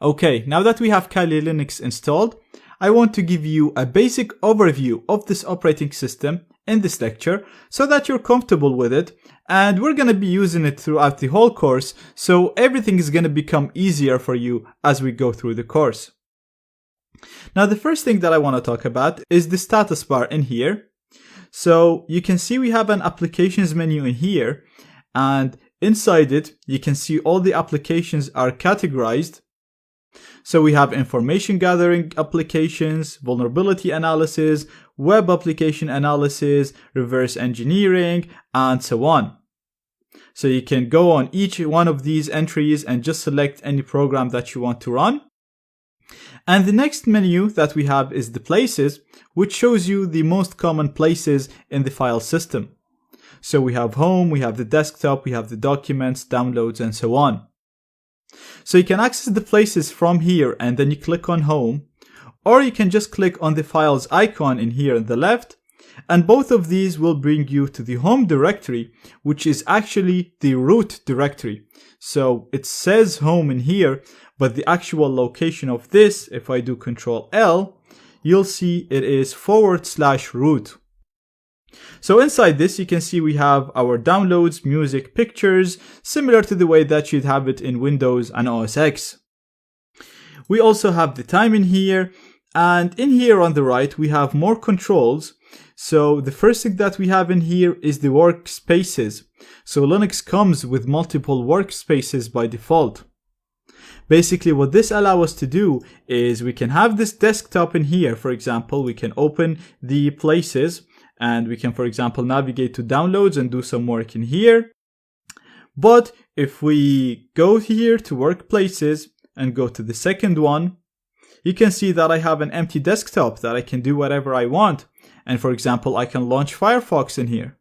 Okay, now that we have Kali Linux installed, I want to give you a basic overview of this operating system in this lecture so that you're comfortable with it, and we're going to be using it throughout the whole course, so everything is going to become easier for you as we go through the course. Now the first thing that I want to talk about is the status bar in here. So you can see we have an applications menu in here, and inside it you can see all the applications are categorized. So we have information gathering applications, vulnerability analysis, web application analysis, reverse engineering, and so on. So you can go on each one of these entries and just select any program that you want to run. And the next menu that we have is the places, which shows you the most common places in the file system. So we have home, we have the desktop, we have the documents, downloads, and so on. So you can access the places from here and then you click on home, or you can just click on the files icon in here on the left, and both of these will bring you to the home directory, which is actually the root directory. So it says home in here, but the actual location of this, if I do Control L, you'll see it is /root. So inside this, you can see we have our downloads, music, pictures, similar to the way that you'd have it in Windows and OS X. We also have the time in here, and in here on the right, we have more controls. So the first thing that we have in here is the workspaces. So Linux comes with multiple workspaces by default. Basically, what this allows us to do is we can have this desktop in here. For example, we can open the places, and we can, for example, navigate to downloads and do some work in here. But if we go here to workplaces and go to the second one, you can see that I have an empty desktop that I can do whatever I want. And for example, I can launch Firefox in here.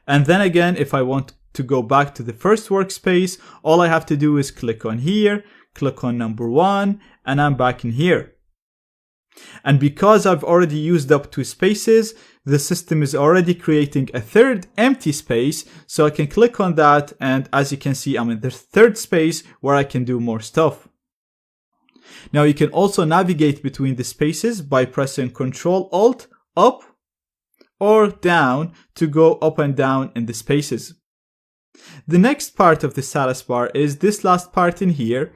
And then again, if I want to go back to the first workspace, all I have to do is click on here, click on number 1, and I'm back in here. And because I've already used up 2 spaces, the system is already creating a third empty space, so I can click on that, and as you can see, I'm in the third space where I can do more stuff. Now you can also navigate between the spaces by pressing Ctrl-Alt up or down to go up and down in the spaces. The next part of the status bar is this last part in here.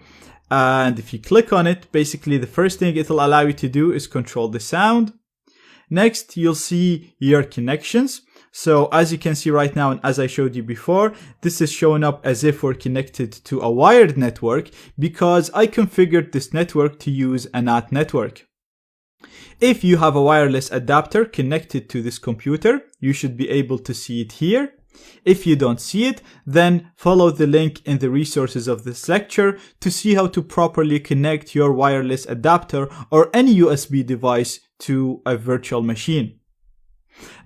And if you click on it, basically the first thing it'll allow you to do is control the sound. Next, you'll see your connections. So as you can see right now, and as I showed you before, this is showing up as if we're connected to a wired network because I configured this network to use a NAT network. If you have a wireless adapter connected to this computer, you should be able to see it here. If you don't see it, then follow the link in the resources of this lecture to see how to properly connect your wireless adapter or any USB device to a virtual machine.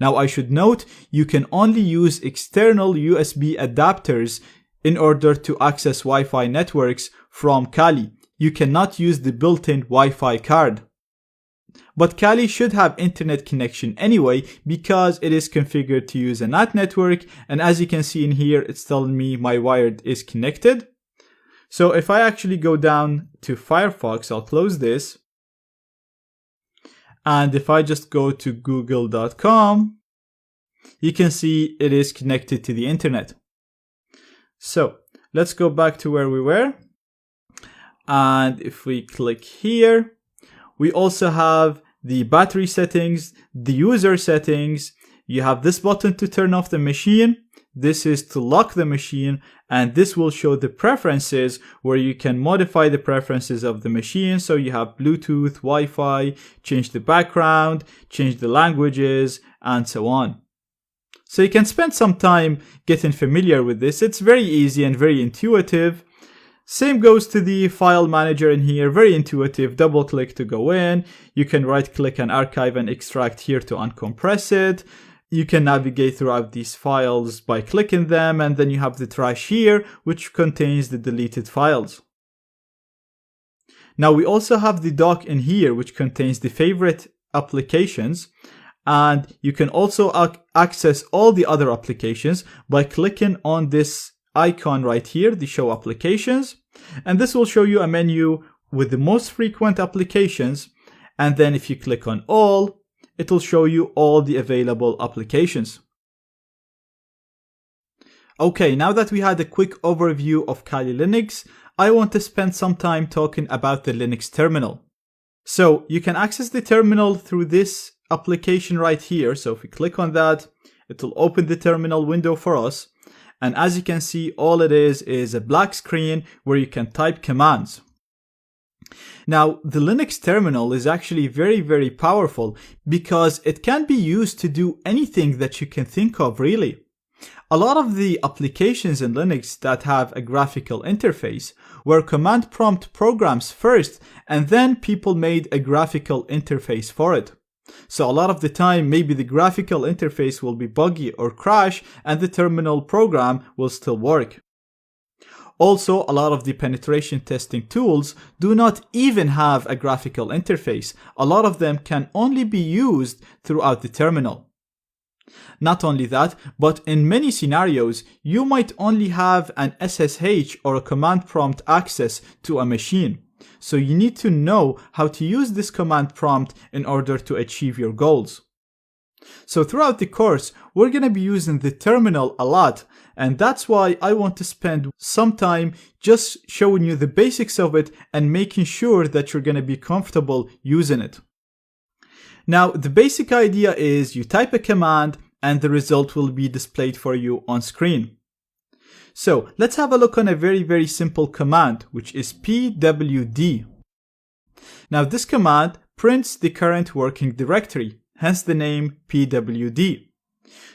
Now I should note, you can only use external USB adapters in order to access Wi-Fi networks from Kali. You cannot use the built-in Wi-Fi card. But Kali should have internet connection anyway because it is configured to use a NAT network, and as you can see in here, it's telling me my wired is connected. So if I actually go down to Firefox, I'll close this. And if I just go to google.com, you can see it is connected to the internet. So let's go back to where we were. And if we click here, we also have the battery settings, the user settings. You have this button to turn off the machine. This is to lock the machine, and this will show the preferences where you can modify the preferences of the machine. So you have Bluetooth, Wi-Fi, change the background, change the languages, and so on. So you can spend some time getting familiar with this. It's very easy and very intuitive. Same goes to the file manager in here, very intuitive, double click to go in. You can right click and archive and extract here to uncompress it. You can navigate throughout these files by clicking them, and then you have the trash here, which contains the deleted files. Now we also have the dock in here, which contains the favorite applications, and you can also access all the other applications by clicking on this icon right here, the show applications, and this will show you a menu with the most frequent applications. And then if you click on all, it will show you all the available applications. Okay, now that we had a quick overview of Kali Linux, I want to spend some time talking about the Linux terminal. So you can access the terminal through this application right here. So if we click on that, it will open the terminal window for us. And as you can see, all it is a black screen where you can type commands. Now, the Linux terminal is actually very, very powerful because it can be used to do anything that you can think of, really. A lot of the applications in Linux that have a graphical interface were command prompt programs first, and then people made a graphical interface for it. So a lot of the time, maybe the graphical interface will be buggy or crash, and the terminal program will still work. Also, a lot of the penetration testing tools do not even have a graphical interface. A lot of them can only be used throughout the terminal. Not only that, but in many scenarios, you might only have an SSH or a command prompt access to a machine. So you need to know how to use this command prompt in order to achieve your goals. So throughout the course, we're going to be using the terminal a lot, and that's why I want to spend some time just showing you the basics of it and making sure that you're going to be comfortable using it. Now, the basic idea is you type a command and the result will be displayed for you on screen. So let's have a look on a very, very simple command, which is pwd. Now this command prints the current working directory, hence the name pwd.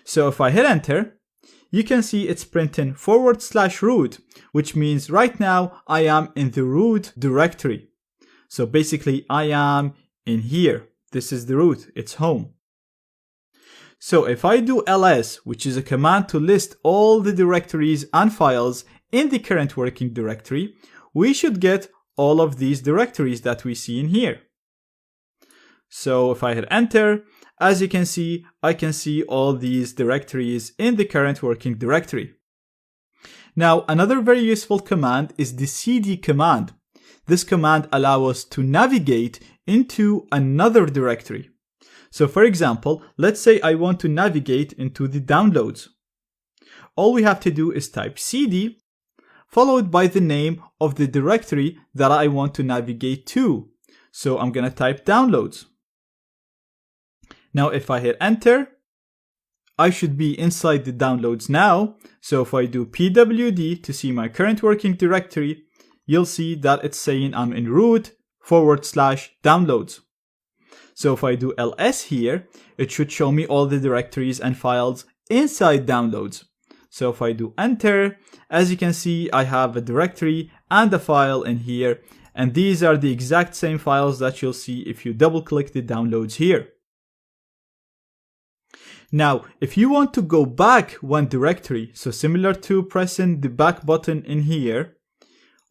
So if I hit enter, you can see it's printing /root, which means right now I am in the root directory. So basically I am in here. This is the root, it's home. So if I do ls, which is a command to list all the directories and files in the current working directory, we should get all of these directories that we see in here. So if I hit enter, as you can see, I can see all these directories in the current working directory. Now, another very useful command is the cd command. This command allows us to navigate into another directory. So for example, let's say I want to navigate into the downloads. All we have to do is type cd followed by the name of the directory that I want to navigate to. So I'm going to type downloads. Now if I hit enter, I should be inside the downloads now. So if I do pwd to see my current working directory, you'll see that it's saying I'm in root /downloads. So if I do ls here, it should show me all the directories and files inside downloads. So if I do enter, as you can see, I have a directory and a file in here, and these are the exact same files that you'll see if you double click the downloads here. Now, if you want to go back one directory, so similar to pressing the back button in here,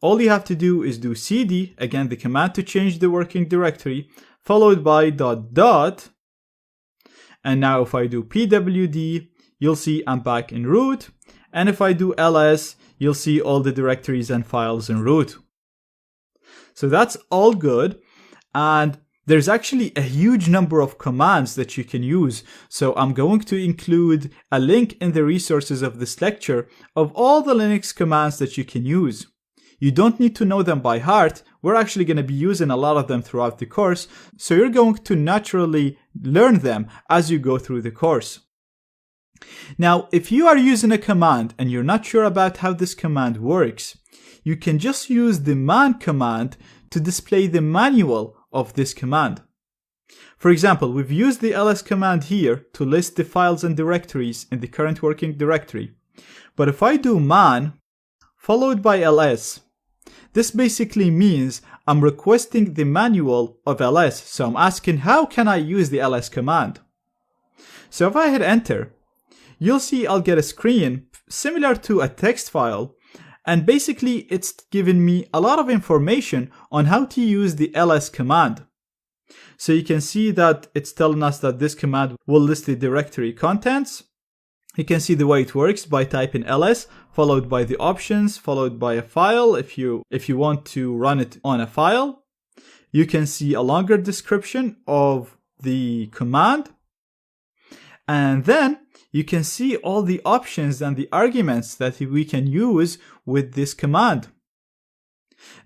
all you have to do is do cd, again the command to change the working directory, followed by ... And now if I do pwd, you'll see I'm back in root. And if I do ls, you'll see all the directories and files in root. So that's all good. And there's actually a huge number of commands that you can use. So I'm going to include a link in the resources of this lecture of all the Linux commands that you can use. You don't need to know them by heart. We're actually going to be using a lot of them throughout the course. So you're going to naturally learn them as you go through the course. Now, if you are using a command and you're not sure about how this command works, you can just use the man command to display the manual of this command. For example, we've used the ls command here to list the files and directories in the current working directory. But if I do man followed by ls, this basically means I'm requesting the manual of ls. So I'm asking, how can I use the ls command? So if I hit enter, you'll see I'll get a screen similar to a text file. And basically it's giving me a lot of information on how to use the ls command. So you can see that it's telling us that this command will list the directory contents. You can see the way it works by typing ls followed by the options followed by a file if you want to run it on a file. You can see a longer description of the command, and then you can see all the options and the arguments that we can use with this command.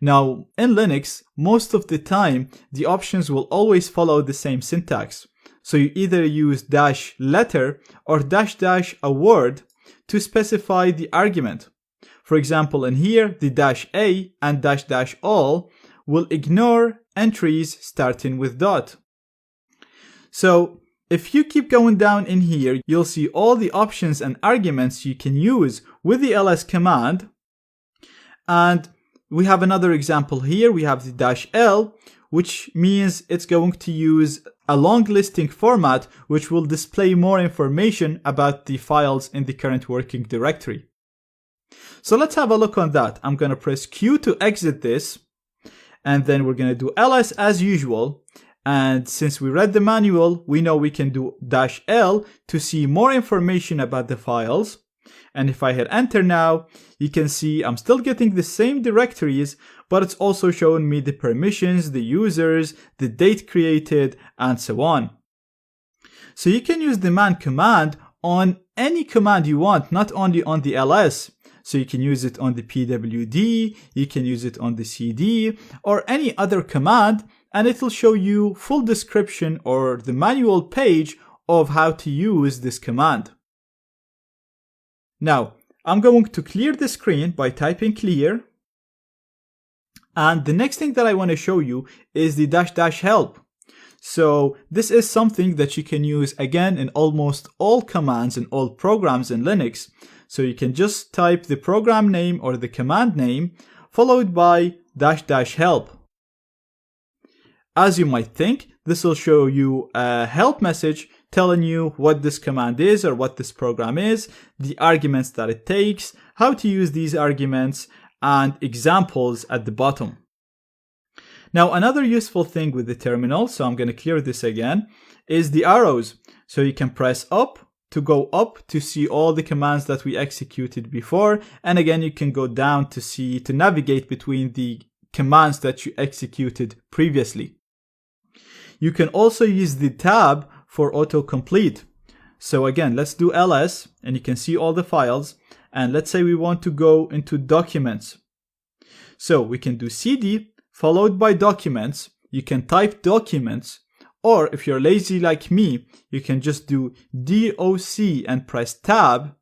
Now, in Linux, most of the time, the options will always follow the same syntax. So you either use -letter or -- a word to specify the argument. For example, in here, the -a and -- will ignore entries starting with dot. So if you keep going down in here, you'll see all the options and arguments you can use with the ls command. And we have another example here. We have the -l, which means it's going to use a long listing format, which will display more information about the files in the current working directory. So let's have a look on that. I'm going to press Q to exit this, and then we're going to do ls as usual. And since we read the manual, we know we can do -l to see more information about the files. And if I hit enter now, you can see I'm still getting the same directories, but it's also showing me the permissions, the users, the date created, and so on. So you can use the man command on any command you want, not only on the ls. So you can use it on the pwd, you can use it on the cd, or any other command, and it will show you full description or the manual page of how to use this command. Now, I'm going to clear the screen by typing clear. And the next thing that I want to show you is the --help. So this is something that you can use again in almost all commands and all programs in Linux. So you can just type the program name or the command name followed by --help. As you might think, this will show you a help message telling you what this command is or what this program is, the arguments that it takes, how to use these arguments, and examples at the bottom. Now, another useful thing with the terminal, so I'm going to clear this again, is the arrows. So you can press up to go up to see all the commands that we executed before, and again you can go down to navigate between the commands that you executed previously. You can also use the tab for autocomplete. So again, let's do ls, and you can see all the files, and let's say we want to go into documents. So we can do cd followed by documents. You can type documents, or if you're lazy like me, you can just do doc and press tab,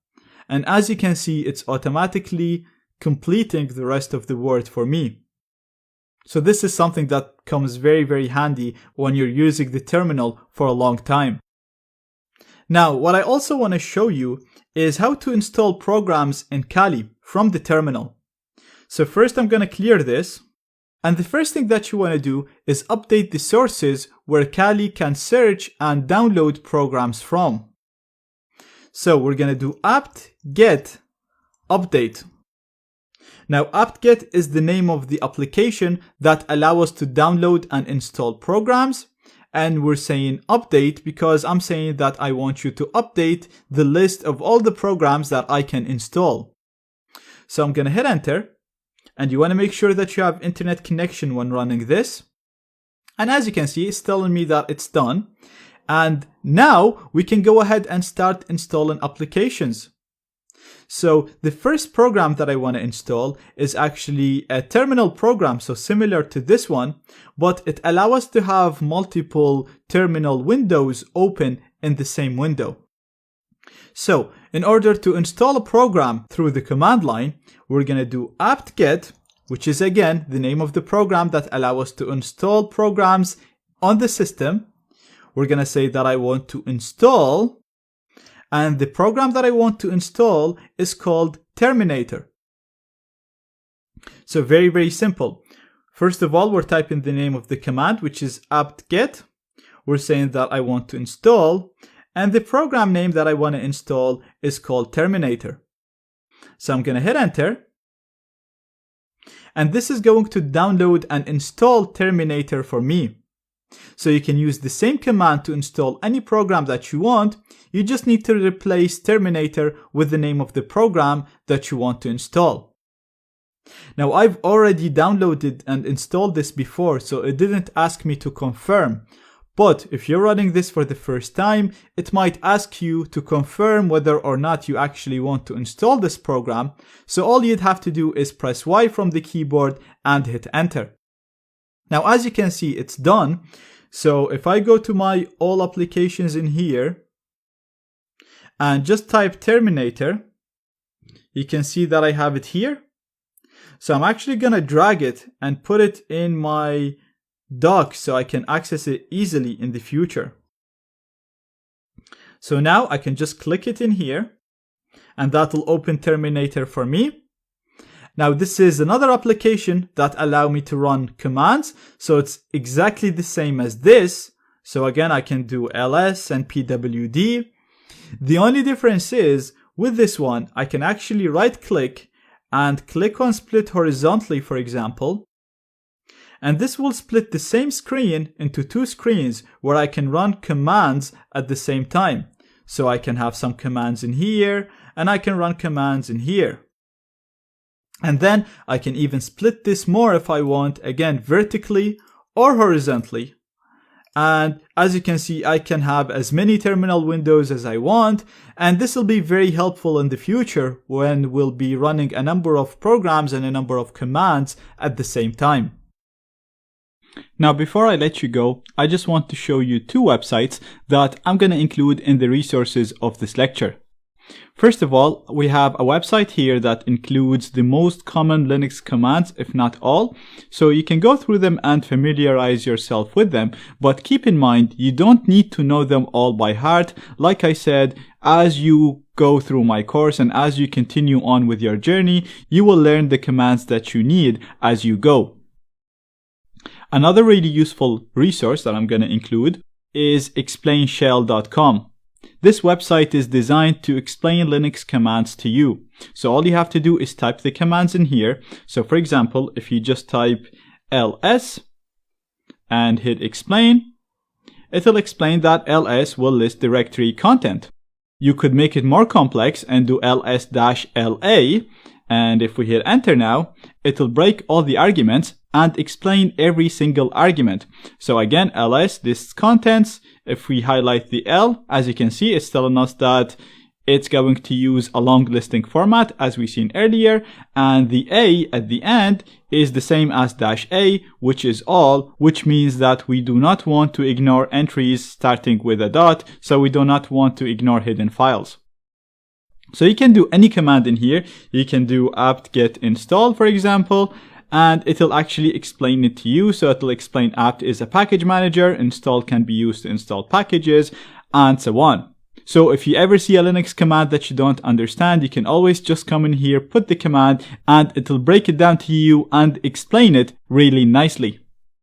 and as you can see, it's automatically completing the rest of the word for me. So this is something that comes very, very handy when you're using the terminal for a long time. Now, what I also want to show you is how to install programs in Kali from the terminal. So first I'm going to clear this. And the first thing that you want to do is update the sources where Kali can search and download programs from. So we're going to do apt-get update. Now, apt-get is the name of the application that allows us to download and install programs. And we're saying update because I'm saying that I want you to update the list of all the programs that I can install. So I'm going to hit enter. And you want to make sure that you have internet connection when running this. And as you can see, it's telling me that it's done. And now we can go ahead and start installing applications. So the first program that I want to install is actually a terminal program, so similar to this one, but it allows us to have multiple terminal windows open in the same window. So in order to install a program through the command line, we're going to do apt-get, which is again the name of the program that allows us to install programs on the system. We're going to say that I want to install, and the program that I want to install is called Terminator. So very, very simple. First of all, we're typing the name of the command, which is apt-get. We're saying that I want to install, and the program name that I want to install is called Terminator. So I'm going to hit enter. And this is going to download and install Terminator for me. So you can use the same command to install any program that you want. You just need to replace Terminator with the name of the program that you want to install. Now I've already downloaded and installed this before, so it didn't ask me to confirm. But if you're running this for the first time, it might ask you to confirm whether or not you actually want to install this program. So all you'd have to do is press Y from the keyboard and hit enter. Now as you can see, it's done. So if I go to my all applications in here and just type Terminator, you can see that I have it here. So I'm actually gonna drag it and put it in my dock so I can access it easily in the future. So now I can just click it in here and that'll open Terminator for me. Now this is another application that allow me to run commands, so it's exactly the same as this. So again, I can do ls and pwd. The only difference is with this one, I can actually right click and click on split horizontally, for example. And this will split the same screen into two screens where I can run commands at the same time. So I can have some commands in here and I can run commands in here. And then I can even split this more if I want, again vertically or horizontally. And as you can see, I can have as many terminal windows as I want, and this will be very helpful in the future when we'll be running a number of programs and a number of commands at the same time. Now before I let you go, I just want to show you two websites that I'm going to include in the resources of this lecture. First of all, we have a website here that includes the most common Linux commands, if not all. So you can go through them and familiarize yourself with them. But keep in mind, you don't need to know them all by heart. Like I said, as you go through my course and as you continue on with your journey, you will learn the commands that you need as you go. Another really useful resource that I'm going to include is explainshell.com. This website is designed to explain Linux commands to you. So all you have to do is type the commands in here. So for example, if you just type ls and hit explain, it'll explain that ls will list directory content. You could make it more complex and do ls-la, and if we hit enter now, it'll break all the arguments and explain every single argument. So again, ls lists contents. If we highlight the L, as you can see, it's telling us that it's going to use a long listing format as we seen earlier, and the A at the end is the same as -A, which is all, which means that we do not want to ignore entries starting with a dot, so we do not want to ignore hidden files. So you can do any command in here. You can do apt-get install, for example, and it'll actually explain it to you. So it'll explain apt is a package manager, install can be used to install packages, and so on. So if you ever see a Linux command that you don't understand, you can always just come in here, put the command, and it'll break it down to you and explain it really nicely.